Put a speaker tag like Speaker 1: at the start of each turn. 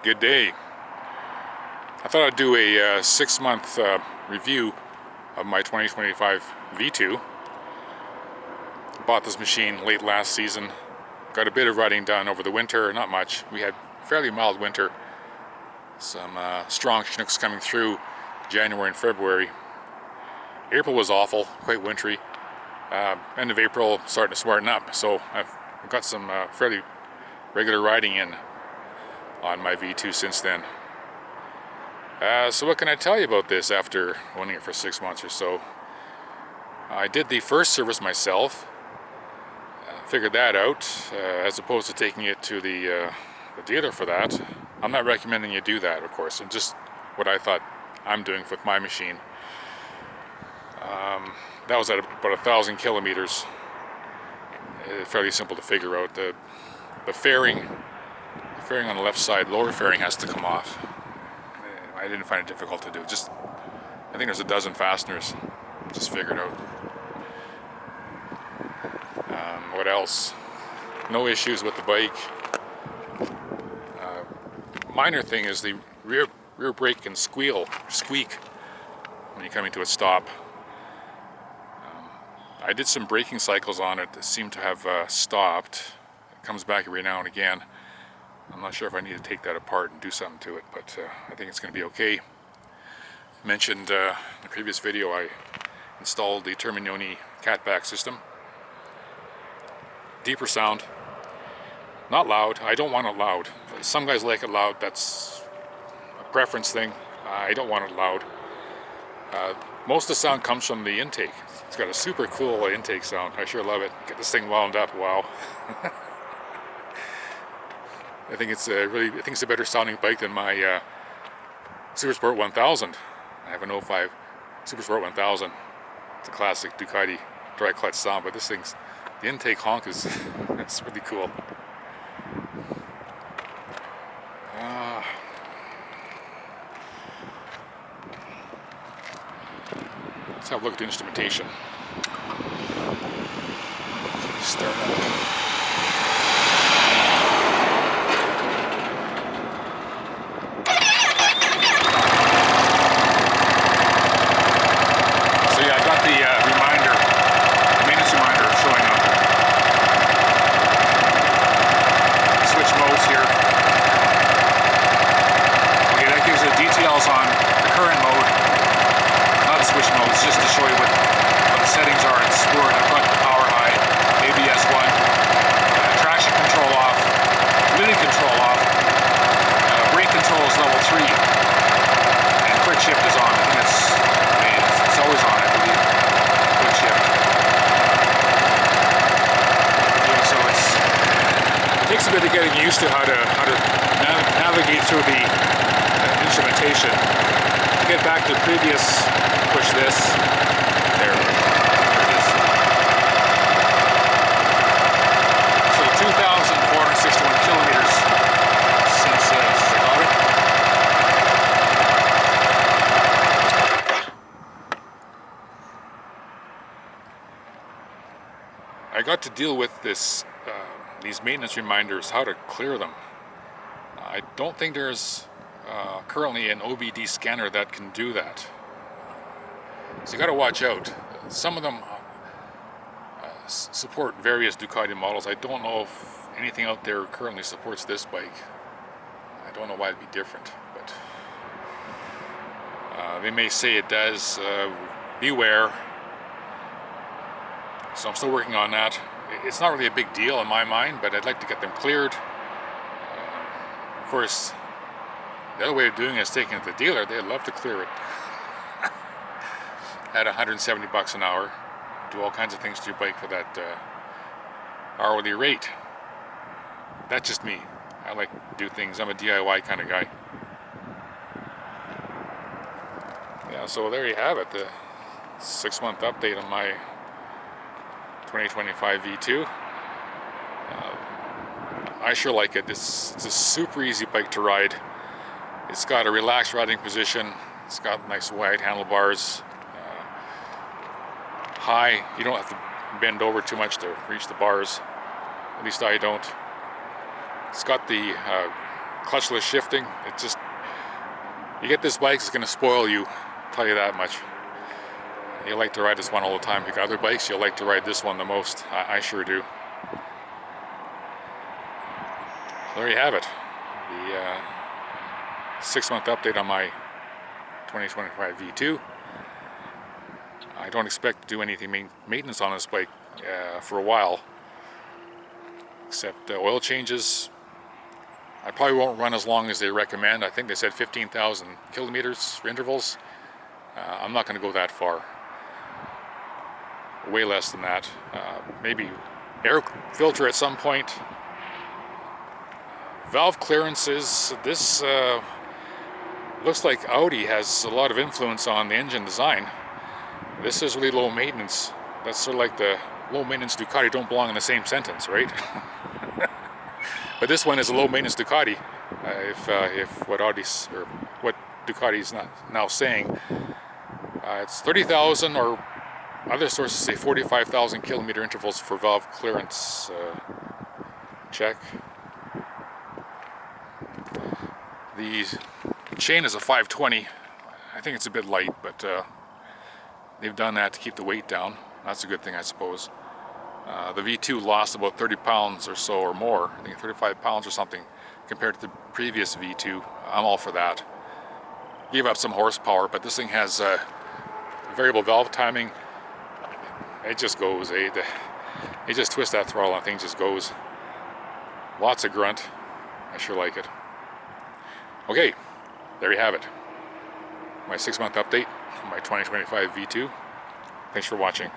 Speaker 1: Good day. I thought I'd do a 6-month review of my 2025 V2. Bought this machine late last season. Got a bit of riding done over the winter, not much. We had fairly mild winter. Some strong Chinooks coming through January and February. April was awful, quite wintry. End of April starting to smarten up, so I've got some fairly regular riding in on my V2 since then. So what can I tell you about this after owning it for 6 months or so? I did the first service myself, figured that out, as opposed to taking it to the dealer for that. I'm not recommending you do that, of course, and just what I thought I'm doing with my machine. That was at about 1,000 kilometers. Fairly simple to figure out. The fairing on the left side, lower fairing, has to come off. I didn't find it difficult to do. Just, I think there's a dozen fasteners. Just figured out. What else? No issues with the bike. Minor thing is the rear brake can squeak when you're coming to a stop. I did some braking cycles on it that seem to have stopped. It comes back every now and again. I'm not sure if I need to take that apart and do something to it, but I think it's going to be okay. Mentioned in the previous video, I installed the Termi catback system. Deeper sound, not loud. I don't want it loud. Some guys like it loud. That's a preference thing. I don't want it loud. Most of the sound comes from the intake. It's got a super cool intake sound. I sure love it. Get this thing wound up. Wow. I think it's a better sounding bike than my Super Sport 1000. I have an 05 Super Sport 1000. It's a classic Ducati dry clutch sound, but this thing's, the intake honk is it's really cool. Let's have a look at the instrumentation. Start up. Just to show you what the settings are in sport. I've got the power high, ABS 1, traction control off, wheelie control off, brake control is level 3, and quick shift is on. I think it's always on, I believe. Quick shift. Yeah, so it takes a bit of getting used to how to navigate through the instrumentation. To get back to the previous. Push this. There it is. So 2,461 kilometers since I got it. I got to deal with these maintenance reminders, how to clear them. I don't think there's currently an OBD scanner that can do that. So you got to watch out. Some of them support various Ducati models. I don't know if anything out there currently supports this bike. I don't know why it'd be different, but they may say it does. Beware. So I'm still working on that. It's not really a big deal in my mind, but I'd like to get them cleared. Of course, the other way of doing it is taking it to the dealer. They'd love to clear it. At $170 an hour, do all kinds of things to your bike for that hourly rate. That's just me. I like to do things. I'm a DIY kind of guy. Yeah, so there you have it. The 6-month update on my 2025 V2. I sure like it. It's a super easy bike to ride. It's got a relaxed riding position. It's got nice wide handlebars. High, you don't have to bend over too much to reach the bars. At least I don't. It's got the clutchless shifting. It just, you get this bike, it's going to spoil you, I'll tell you that much. You like to ride this one all the time. You got other bikes, you'll like to ride this one the most. I sure do. So there you have it. The 6-month update on my 2025 V2. I don't expect to do anything maintenance on this bike for a while, except oil changes. I probably won't run as long as they recommend. I think they said 15,000 kilometers intervals. I'm not going to go that far. Way less than that. Maybe air filter at some point. Valve clearances. This looks like Audi has a lot of influence on the engine design. This is really low maintenance. That's sort of like the low maintenance Ducati don't belong in the same sentence, right? But this one is a low maintenance Ducati. If what Audi's or what Ducati's now saying, it's 30,000, or other sources say 45,000 kilometer intervals for valve clearance check. The chain is a 520. I think it's a bit light, but they've done that to keep the weight down. That's a good thing, I suppose. The V2 lost about 30 pounds or so, or more. I think 35 pounds or something compared to the previous V2. I'm all for that. Gave up some horsepower, but this thing has variable valve timing. It just goes. You just twist that throttle and the thing just goes. Lots of grunt. I sure like it. Okay, there you have it. My 6-month update on my 2025 V2. Thanks for watching.